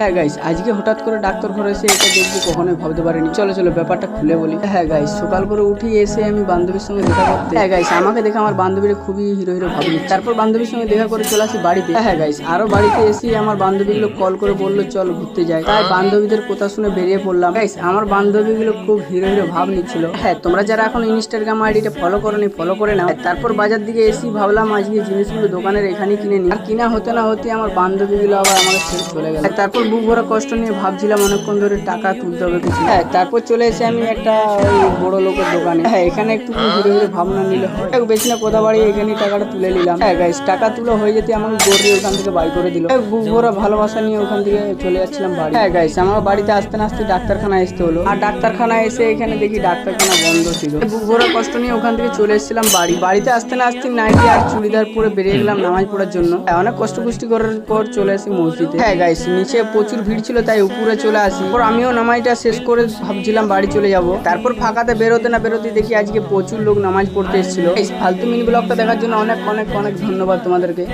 হ্যাঁ গাইস, আজকে হঠাৎ করে ডাক্তার ঘরে এসে এটা দেখবো কখনোই ভাবতে পারিনি। চলো চলো ব্যাপারটা খুলে বলি। হ্যাঁ গাইস, সকাল করে উঠে এসে আমি বান্ধবীর সঙ্গে দেখা করতে। হ্যাঁ গাইস, আমাকে দেখে আমার বান্ধবীরা খুবই হিরো হিরো ভাবলি। তারপর বান্ধবীর সঙ্গে দেখা করে চলে আসি বাড়িতে। হ্যাঁ গাইস, আরো বাড়িতে এসে আমার বান্ধবীগুলো কল করে বললো চল ঘুরতে যাই। তাই বান্ধবীদের কথা শুনে বেরিয়ে পড়লাম। গাইস, আমার বান্ধবীগুলো খুব হিরো হিরো ভাব নিচ্ছিল। হ্যাঁ, তোমরা যারা এখন ইনস্টাগ্রাম আইডিটা ফলো করোনি ফলো করে নাও। তারপর বাজার দিকে এসে ভাবলাম আজকে জিনিসগুলো দোকানের এখানে কিনে নি। আর কিনা হতে না হতে আমার বান্ধবীগুলো আবার আমাকে ছেড়ে চলে গেল। তারপর বুক ভরা কষ্ট নিয়ে ভাবছিলাম অনেকক্ষণ ধরে টাকা তুলতে হবে কিছু। হ্যাঁ, তারপর চলে এসে আমি একটা ওই বড় লোকের দোকানে। হ্যাঁ, এখানে একটু হিরো হিরো ভাবনা নিলে হয়। বেশি না কথা বাড়ি এখানে টাকাটা তুলে নিলাম। হ্যাঁ গাইস, টাকা তুলে হয়ে যেতে আমাকে গড়িয়ে ওখান থেকে বাই করে দিল। বুক ভরা ভালোবাসা নিয়ে ওখান থেকে চলে যাচ্ছিলাম বাড়ি। হ্যাঁ গাইস, আমার বাড়িতে আসতে না আসতে ডাক্তারখানা আসতে হলো। আর ডাক্তারখানা এসে এখানে দেখি ডাক্তারখানা বন্ধ ছিল। বুক ভরা কষ্ট নিয়ে ওখান থেকে চলে এসেছিলাম বাড়ি। বাড়িতে আসতে না আসতে নাইটি আর চুড়িদার পরে বেরিয়ে গেলাম নামাজ পড়ার জন্য। অনেক কষ্ট কুষ্টি করার পর চলে আসি মসজিদে। হ্যাঁ গাইস, নিচে প্রচুর ভিড় ছিল তাই উপরে চলে আসি। তারপর আমিও নামাজটা শেষ করে ভাবছিলাম বাড়ি চলে যাব। তারপর ফাঁকাতে বেরোতে না বেরোতে দেখি আজকে প্রচুর লোক নামাজ পড়তে এসেছিল। ফালতু মিনি ব্লগটা দেখার জন্য অনেক অনেক অনেক ধন্যবাদ তোমাদেরকে।